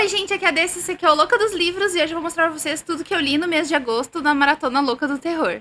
Oi, gente, aqui é a Desse, esse aqui é o Louca dos Livros e hoje eu vou mostrar pra vocês tudo que eu li no mês de agosto na Maratona Louca do Terror.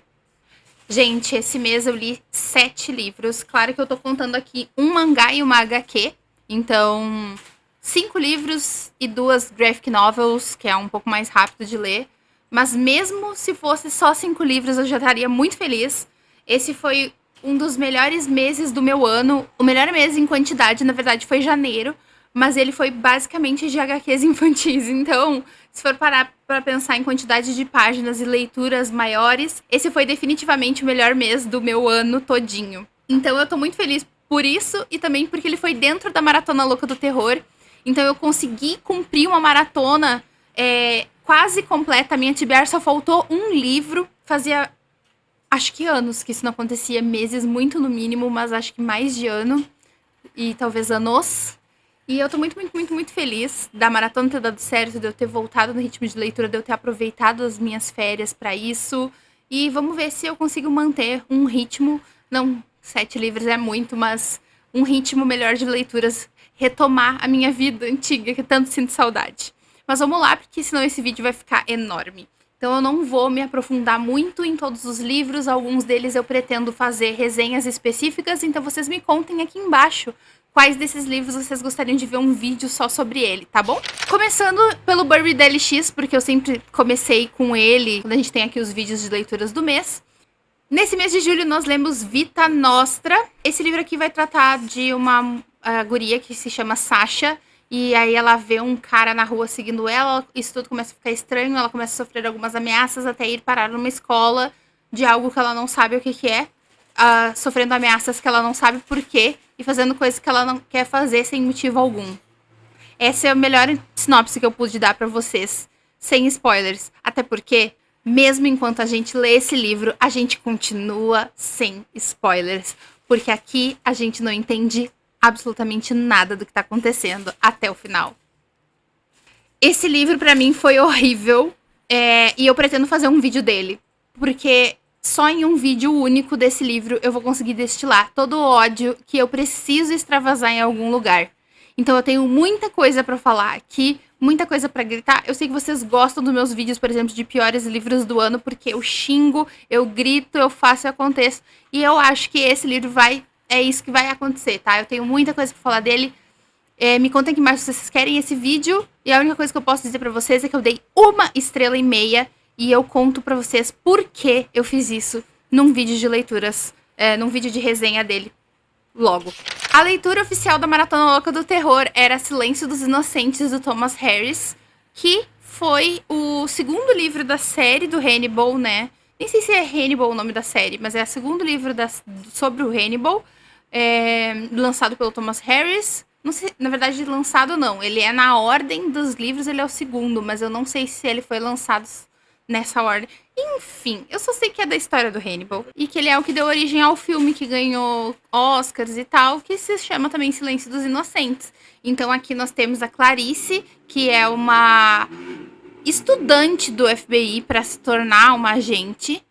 Gente, esse mês eu li 7 livros. Claro que eu tô contando aqui um mangá e uma HQ. Então, 5 livros e 2 graphic novels, que é um pouco mais rápido de ler. Mas mesmo se fosse só 5 livros, eu já estaria muito feliz. Esse foi um dos melhores meses do meu ano. O melhor mês em quantidade, na verdade, foi janeiro. Mas ele foi basicamente de HQs infantis. Então, se for parar para pensar em quantidade de páginas e leituras maiores, esse foi definitivamente o melhor mês do meu ano todinho. Então, eu tô muito feliz por isso e também porque ele foi dentro da Maratona Louca do Terror. Então, eu consegui cumprir uma maratona quase completa. A minha TBR só faltou um livro. Fazia, acho que anos que isso não acontecia. Meses, muito no mínimo, mas acho que mais de ano. E talvez anos. E eu tô muito feliz da maratona ter dado certo, de eu ter voltado no ritmo de leitura, de eu ter aproveitado as minhas férias pra isso. E vamos ver se eu consigo manter um ritmo, não 7 livros é muito, mas um ritmo melhor de leituras, retomar a minha vida antiga, que tanto sinto saudade. Mas vamos lá, porque senão esse vídeo vai ficar enorme. Então eu não vou me aprofundar muito em todos os livros, alguns deles eu pretendo fazer resenhas específicas, então vocês me contem aqui embaixo quais desses livros vocês gostariam de ver um vídeo só sobre ele, tá bom? Começando pelo Burberry DLX, porque eu sempre comecei com ele, quando a gente tem aqui os vídeos de leituras do mês. Nesse mês de julho nós lemos Vita Nostra. Esse livro aqui vai tratar de uma guria que se chama Sasha, e aí ela vê um cara na rua seguindo ela, isso tudo começa a ficar estranho, ela começa a sofrer algumas ameaças até ir parar numa escola de algo que ela não sabe o que é. Sofrendo ameaças que ela não sabe por quê e fazendo coisas que ela não quer fazer sem motivo algum. Essa é a melhor sinopse que eu pude dar pra vocês, sem spoilers. Até porque, mesmo enquanto a gente lê esse livro, a gente continua sem spoilers. Porque aqui a gente não entende absolutamente nada do que tá acontecendo até o final. Esse livro pra mim foi horrível e eu pretendo fazer um vídeo dele. Porque só em um vídeo único desse livro eu vou conseguir destilar todo o ódio que eu preciso extravasar em algum lugar. Então eu tenho muita coisa pra falar aqui, muita coisa pra gritar. Eu sei que vocês gostam dos meus vídeos, por exemplo, de piores livros do ano, porque eu xingo, eu grito, eu faço e aconteço. E eu acho que esse livro é isso que vai acontecer, tá? Eu tenho muita coisa pra falar dele. Me contem aqui embaixo se vocês querem esse vídeo. E a única coisa que eu posso dizer pra vocês é que eu dei 1,5 estrelas. E eu conto pra vocês por que eu fiz isso num vídeo de leituras, num vídeo de resenha dele, logo. A leitura oficial da Maratona Louca do Terror era Silêncio dos Inocentes, do Thomas Harris, que foi o segundo livro da série do Hannibal, né? Nem sei se é Hannibal o nome da série, mas é o segundo livro sobre o Hannibal, lançado pelo Thomas Harris. Não sei, na verdade, lançado não. Ele é na ordem dos livros, ele é o segundo, mas eu não sei se ele foi lançado nessa ordem. Enfim, eu só sei que é da história do Hannibal. E que ele é o que deu origem ao filme que ganhou Oscars e tal, que se chama também Silêncio dos Inocentes. Então aqui nós temos a Clarice, que é uma estudante do FBI para se tornar uma agente.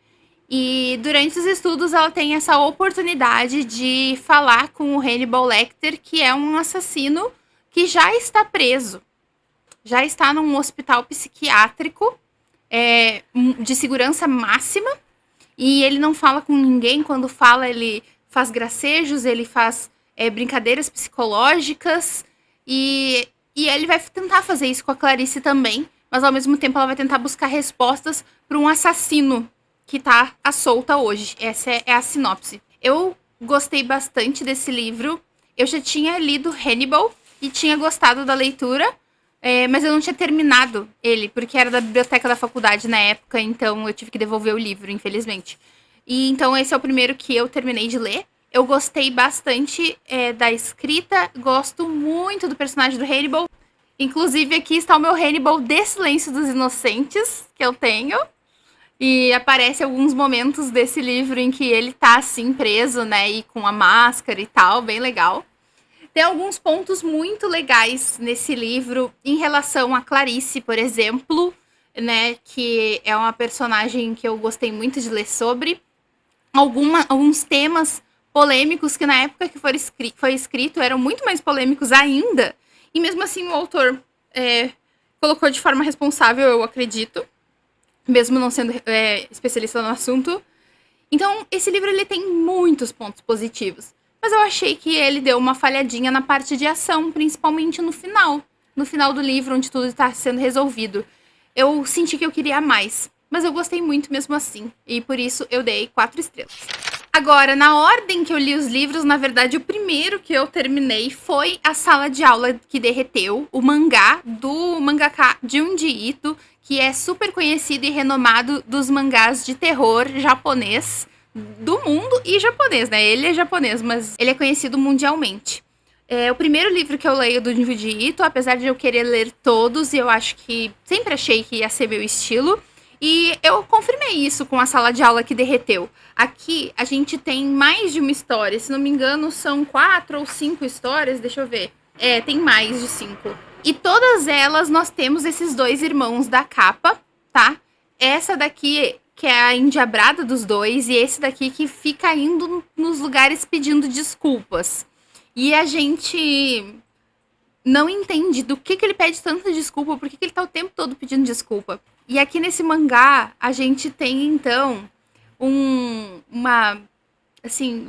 E durante os estudos ela tem essa oportunidade de falar com o Hannibal Lecter, que é um assassino que já está preso. Já está num hospital psiquiátrico de segurança máxima, e ele não fala com ninguém. Quando fala, ele faz gracejos, ele faz brincadeiras psicológicas, e ele vai tentar fazer isso com a Clarice também, mas ao mesmo tempo ela vai tentar buscar respostas para um assassino que tá à solta hoje. Essa é a sinopse. Eu gostei bastante desse livro. Eu já tinha lido Hannibal e tinha gostado da leitura, mas eu não tinha terminado ele, porque era da biblioteca da faculdade na época, então eu tive que devolver o livro, infelizmente. E então esse é o primeiro que eu terminei de ler. Eu gostei bastante da escrita, gosto muito do personagem do Hannibal. Inclusive aqui está o meu Hannibal de Silêncio dos Inocentes, que eu tenho. E aparece alguns momentos desse livro em que ele tá assim preso, né, e com a máscara e tal, bem legal. Tem alguns pontos muito legais nesse livro em relação a Clarice, por exemplo, né, que é uma personagem que eu gostei muito de ler sobre. Alguns temas polêmicos que na época que foi escrito eram muito mais polêmicos ainda. E mesmo assim o autor colocou de forma responsável, eu acredito, mesmo não sendo especialista no assunto. Então, esse livro ele tem muitos pontos positivos. Mas eu achei que ele deu uma falhadinha na parte de ação, principalmente no final. No final do livro, onde tudo está sendo resolvido. Eu senti que eu queria mais. Mas eu gostei muito mesmo assim. E por isso eu dei 4 estrelas. Agora, na ordem que eu li os livros, na verdade, o primeiro que eu terminei foi A Sala de Aula que Derreteu, o mangá do mangaka Junji Ito, que é super conhecido e renomado dos mangás de terror japonês do mundo e japonês, né? Ele é japonês, mas ele é conhecido mundialmente. É o primeiro livro que eu leio do Junji Ito, apesar de eu querer ler todos, e eu acho que sempre achei que ia ser meu estilo. E eu confirmei isso com A Sala de Aula que Derreteu. Aqui a gente tem mais de uma história, se não me engano são 4 ou 5 histórias, deixa eu ver. Tem mais de 5. E todas elas nós temos esses 2 irmãos da capa, tá? Essa daqui que é a endiabrada dos 2 e esse daqui que fica indo nos lugares pedindo desculpas. E a gente não entende do que ele pede tanta desculpa, por que ele tá o tempo todo pedindo desculpa. E aqui nesse mangá, a gente tem, então, um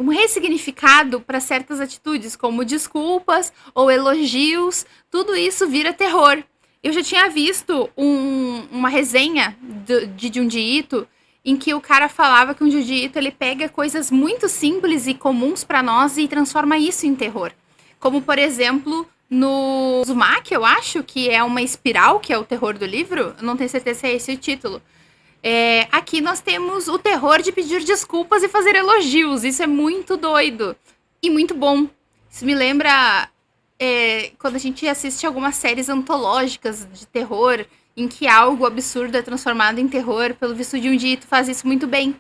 ressignificado para certas atitudes, como desculpas ou elogios, tudo isso vira terror. Eu já tinha visto uma resenha de Junji Ito, em que o cara falava que o Junji Ito ele pega coisas muito simples e comuns para nós e transforma isso em terror. Como, por exemplo, no Uzumaki, eu acho, que é uma espiral, que é o terror do livro. Eu não tenho certeza se é esse o título. Aqui nós temos o terror de pedir desculpas e fazer elogios. Isso é muito doido e muito bom. Isso me lembra quando a gente assiste algumas séries antológicas de terror, em que algo absurdo é transformado em terror. Pelo visto, Junji Ito faz isso muito bem.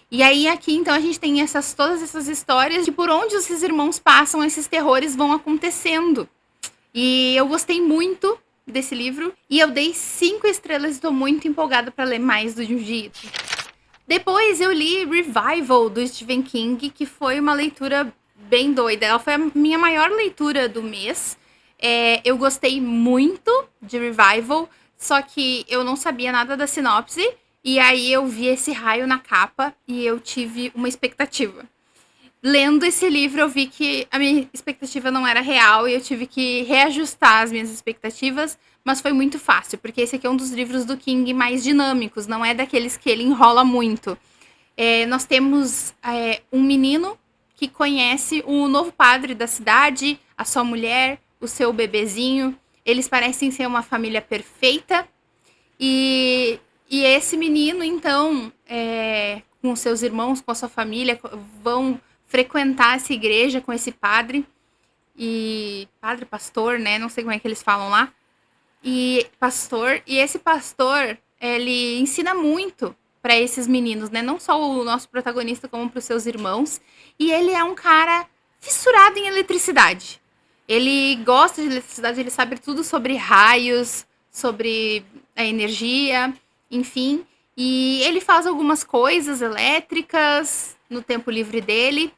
E aí aqui, então, a gente tem todas essas histórias de por onde esses irmãos passam, esses terrores vão acontecendo. E eu gostei muito desse livro. E eu dei 5 estrelas e estou muito empolgada para ler mais do Junji Ito. Depois eu li Revival, do Stephen King, que foi uma leitura bem doida. Ela foi a minha maior leitura do mês. Eu gostei muito de Revival, só que eu não sabia nada da sinopse. E aí eu vi esse raio na capa e eu tive uma expectativa. Lendo esse livro, eu vi que a minha expectativa não era real e eu tive que reajustar as minhas expectativas, mas foi muito fácil, porque esse aqui é um dos livros do King mais dinâmicos, não é daqueles que ele enrola muito. Nós temos um menino que conhece o novo padre da cidade, a sua mulher, o seu bebezinho. Eles parecem ser uma família perfeita. E esse menino, então, com seus irmãos, com a sua família, vão frequentar essa igreja com esse padre. Padre, pastor, né? Não sei como é que eles falam lá. E esse pastor, ele ensina muito para esses meninos, né? Não só o nosso protagonista, como para os seus irmãos. E ele é um cara fissurado em eletricidade. Ele gosta de eletricidade, ele sabe tudo sobre raios, sobre a energia, enfim. E ele faz algumas coisas elétricas no tempo livre dele.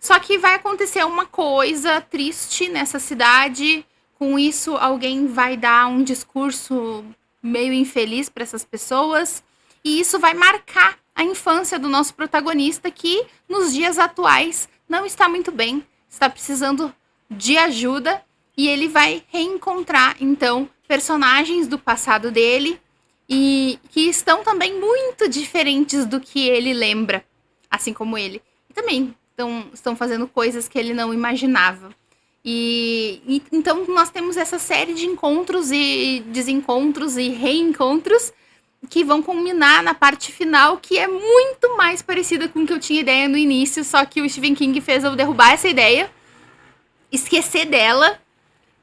Só que vai acontecer uma coisa triste nessa cidade. Com isso, alguém vai dar um discurso meio infeliz para essas pessoas. E isso vai marcar a infância do nosso protagonista, que nos dias atuais não está muito bem, está precisando de ajuda. E ele vai reencontrar, então, personagens do passado dele e que estão também muito diferentes do que ele lembra, assim como ele. E também estão fazendo coisas que ele não imaginava. Então nós temos essa série de encontros e desencontros e reencontros que vão culminar na parte final, que é muito mais parecida com o que eu tinha ideia no início, só que o Stephen King fez eu derrubar essa ideia, esquecer dela,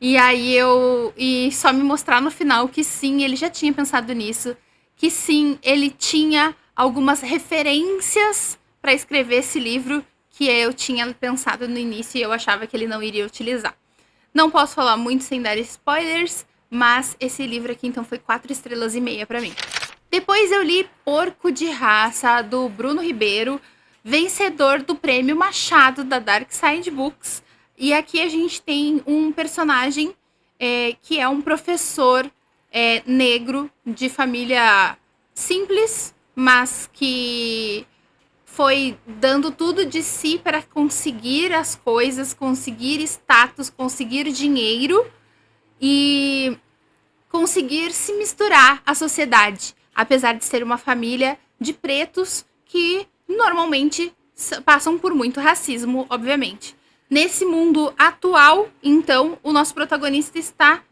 e só me mostrar no final que sim, ele já tinha pensado nisso, que sim, ele tinha algumas referências para escrever esse livro que eu tinha pensado no início e eu achava que ele não iria utilizar. Não posso falar muito sem dar spoilers, mas esse livro aqui então foi 4,5 estrelas para mim. Depois eu li Porco de Raça, do Bruno Ribeiro, vencedor do prêmio Machado da Dark Side Books. E aqui a gente tem um personagem que é um professor negro, de família simples, mas que foi dando tudo de si para conseguir as coisas, conseguir status, conseguir dinheiro e conseguir se misturar à sociedade, apesar de ser uma família de pretos que normalmente passam por muito racismo, obviamente. Nesse mundo atual, então, o nosso protagonista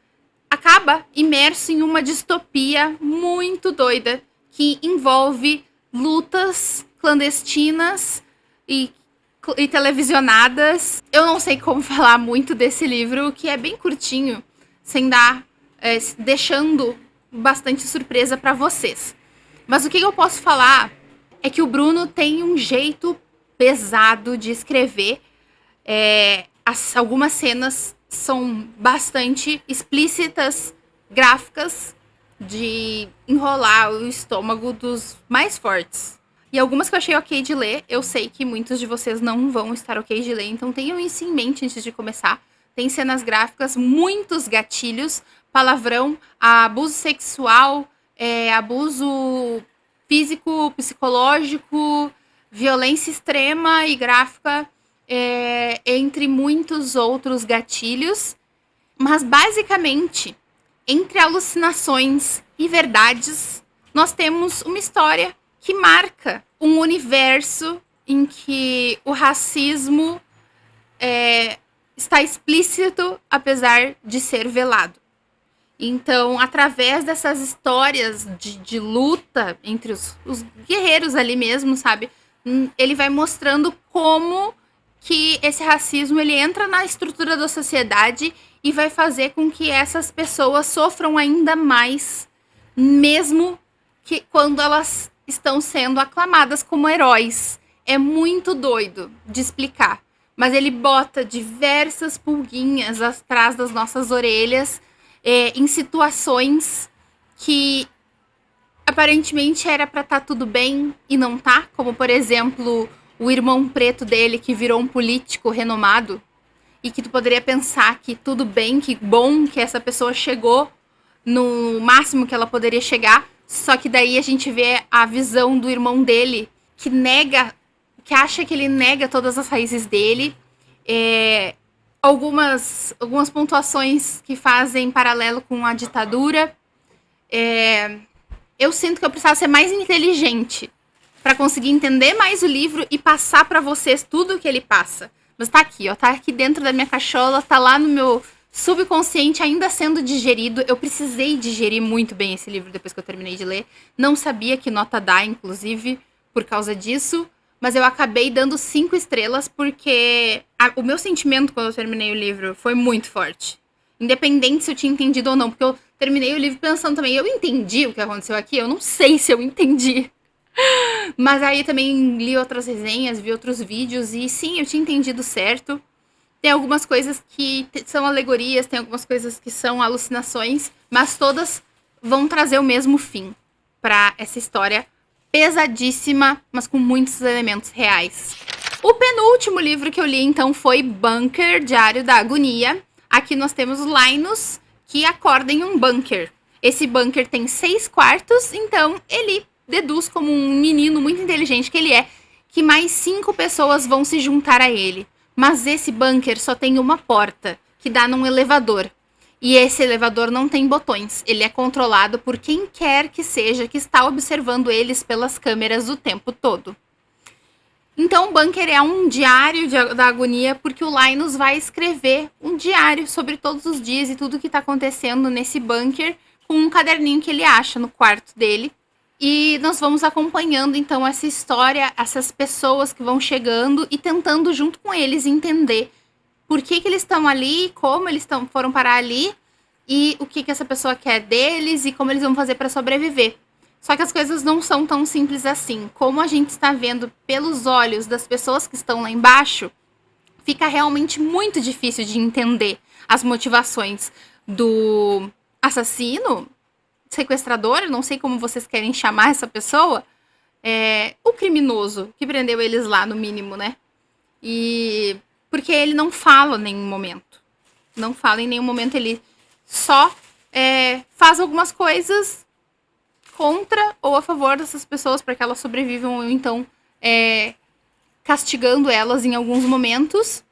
acaba imerso em uma distopia muito doida que envolve lutas clandestinas e televisionadas. Eu não sei como falar muito desse livro, que é bem curtinho, sem dar, deixando bastante surpresa para vocês. Mas o que eu posso falar é que o Bruno tem um jeito pesado de escrever. Algumas cenas são bastante explícitas, gráficas, de enrolar o estômago dos mais fortes. E algumas que eu achei ok de ler, eu sei que muitos de vocês não vão estar ok de ler, então tenham isso em mente antes de começar. Tem cenas gráficas, muitos gatilhos, palavrão, abuso sexual, abuso físico, psicológico, violência extrema e gráfica, entre muitos outros gatilhos. Mas basicamente, entre alucinações e verdades, nós temos uma história que marca um universo em que o racismo está explícito, apesar de ser velado. Então, através dessas histórias de luta entre os guerreiros ali mesmo, sabe? Ele vai mostrando como que esse racismo ele entra na estrutura da sociedade e vai fazer com que essas pessoas sofram ainda mais, mesmo que quando elas estão sendo aclamadas como heróis. É muito doido de explicar. Mas ele bota diversas pulguinhas atrás das nossas orelhas, em situações que aparentemente era pra estar tudo bem e não tá. Como, por exemplo, o irmão preto dele que virou um político renomado. E que tu poderia pensar que tudo bem, que bom que essa pessoa chegou no máximo que ela poderia chegar. Só que daí a gente vê a visão do irmão dele que acha que ele nega todas as raízes dele. Algumas pontuações que fazem paralelo com a ditadura. Eu sinto que eu precisava ser mais inteligente para conseguir entender mais o livro e passar para vocês tudo o que ele passa. Mas tá aqui, ó, tá aqui dentro da minha cachola, tá lá no meu subconsciente ainda sendo digerido. Eu precisei digerir muito bem esse livro depois que eu terminei de ler. Não sabia que nota dar, inclusive, por causa disso. Mas eu acabei dando 5 estrelas porque o meu sentimento quando eu terminei o livro foi muito forte. Independente se eu tinha entendido ou não. Porque eu terminei o livro pensando também, eu entendi o que aconteceu aqui? Eu não sei se eu entendi. Mas aí também li outras resenhas, vi outros vídeos e sim, eu tinha entendido certo. Tem algumas coisas que são alegorias, tem algumas coisas que são alucinações, mas todas vão trazer o mesmo fim para essa história pesadíssima, mas com muitos elementos reais. O penúltimo livro que eu li, então, foi Bunker, Diário da Agonia. Aqui nós temos o Linus, que acorda em um bunker. Esse bunker tem 6 quartos, então ele deduz, como um menino muito inteligente que ele é, que mais 5 pessoas vão se juntar a ele. Mas esse bunker só tem uma porta, que dá num elevador. E esse elevador não tem botões. Ele é controlado por quem quer que seja que está observando eles pelas câmeras o tempo todo. Então o bunker é um diário da agonia, porque o Linus vai escrever um diário sobre todos os dias e tudo que está acontecendo nesse bunker, com um caderninho que ele acha no quarto dele. E nós vamos acompanhando, então, essa história, essas pessoas que vão chegando e tentando, junto com eles, entender por que eles estão ali, como eles foram parar ali, e o que essa pessoa quer deles, e como eles vão fazer para sobreviver. Só que as coisas não são tão simples assim. Como a gente está vendo pelos olhos das pessoas que estão lá embaixo, fica realmente muito difícil de entender as motivações do assassino, sequestrador, não sei como vocês querem chamar essa pessoa, o criminoso que prendeu eles lá, no mínimo, né? E porque ele não fala em nenhum momento. Não fala em nenhum momento, ele só faz algumas coisas contra ou a favor dessas pessoas para que elas sobrevivam, ou então castigando elas em alguns momentos.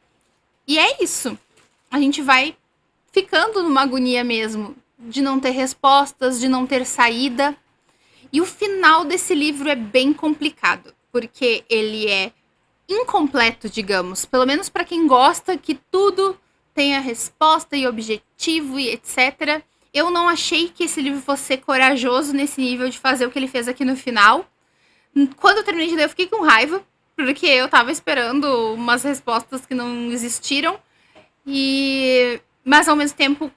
E é isso. A gente vai ficando numa agonia mesmo, de não ter respostas, de não ter saída. E o final desse livro é bem complicado, porque ele é incompleto, digamos. Pelo menos para quem gosta que tudo tenha resposta e objetivo e etc. Eu não achei que esse livro fosse ser corajoso nesse nível de fazer o que ele fez aqui no final. Quando eu terminei de ler, eu fiquei com raiva, porque eu tava esperando umas respostas que não existiram. Mas ao mesmo tempo,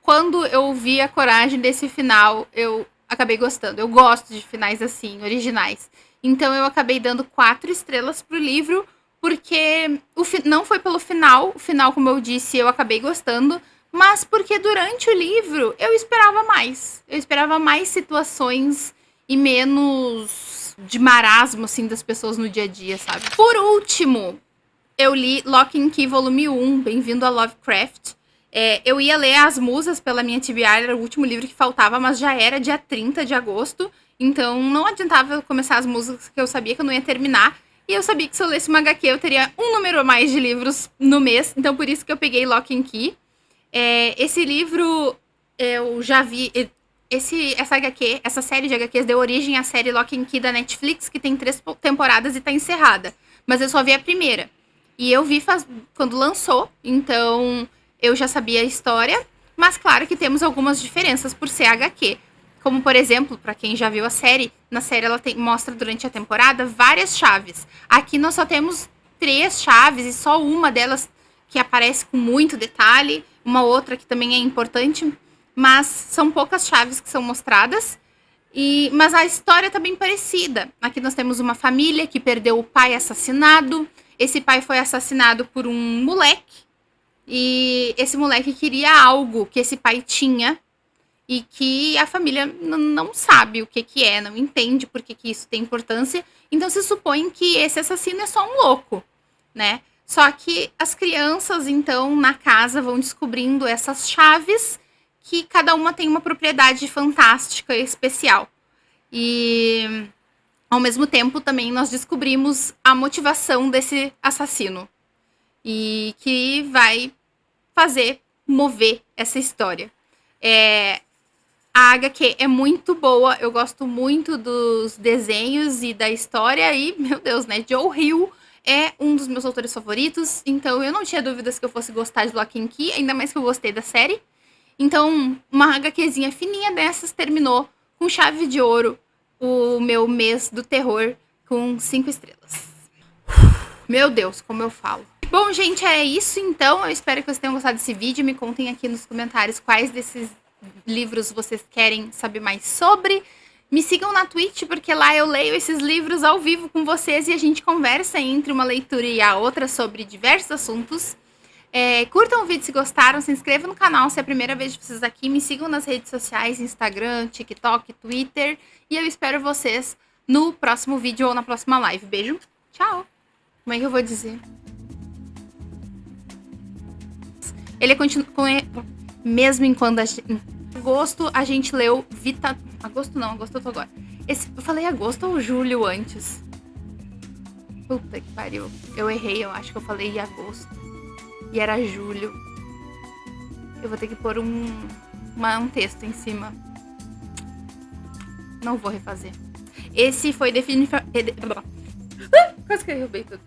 quando eu vi a coragem desse final, eu acabei gostando. Eu gosto de finais assim, originais. Então eu acabei dando 4 estrelas pro livro, porque não foi pelo final. O final, como eu disse, eu acabei gostando, mas porque durante o livro eu esperava mais. Eu esperava mais situações e menos de marasmo, assim, das pessoas no dia a dia, sabe? Por último, eu li Lock and Key Volume 1, Bem-vindo a Lovecraft. Eu ia ler As Musas pela minha TBR, era o último livro que faltava, mas já era dia 30 de agosto, então não adiantava eu começar As Musas, que eu sabia que eu não ia terminar, e eu sabia que se eu lesse uma HQ eu teria um número a mais de livros no mês, então por isso que eu peguei Lock and Key. Esse livro eu já vi... Essa série de HQs deu origem à série Lock and Key da Netflix, que tem 3 temporadas e tá encerrada, mas eu só vi a primeira. E eu vi quando lançou, então eu já sabia a história, mas claro que temos algumas diferenças por ser HQ. Como, por exemplo, para quem já viu a série, na série ela mostra durante a temporada várias chaves. Aqui nós só temos 3 chaves e só uma delas que aparece com muito detalhe, uma outra que também é importante, mas são poucas chaves que são mostradas. Mas a história tá bem parecida. Aqui nós temos uma família que perdeu o pai assassinado. Esse pai foi assassinado por um moleque. E esse moleque queria algo que esse pai tinha. E que a família não sabe o que é, não entende por que isso tem importância. Então se supõe que esse assassino é só um louco, né? Só que as crianças, então, na casa vão descobrindo essas chaves que cada uma tem uma propriedade fantástica e especial. E, ao mesmo tempo, também nós descobrimos a motivação desse assassino. E que vai mover essa história. A HQ é muito boa, eu gosto muito dos desenhos e da história. E, meu Deus, né, Joe Hill é um dos meus autores favoritos. Então eu não tinha dúvidas que eu fosse gostar de Lock and Key, ainda mais que eu gostei da série. Então, uma HQzinha fininha dessas terminou com chave de ouro o meu mês do terror com 5 estrelas. Meu Deus, como eu falo. Bom, gente, é isso então. Eu espero que vocês tenham gostado desse vídeo. Me contem aqui nos comentários quais desses livros vocês querem saber mais sobre. Me sigam na Twitch, porque lá eu leio esses livros ao vivo com vocês e a gente conversa entre uma leitura e a outra sobre diversos assuntos. Curtam o vídeo se gostaram, se inscrevam no canal se é a primeira vez de vocês aqui, me sigam nas redes sociais, Instagram, TikTok, Twitter, e eu espero vocês no próximo vídeo ou na próxima live. Beijo, tchau! Como é que eu vou dizer? Ele continua... Mesmo enquanto... Em agosto a gente leu Vita... Agosto não, agosto eu tô agora. Eu falei agosto ou julho antes? Puta que pariu. Eu errei, eu acho que eu falei agosto. E era julho. Eu vou ter que pôr um texto em cima. Não vou refazer. Esse foi definitivamente... Quase que eu derrubei tudo.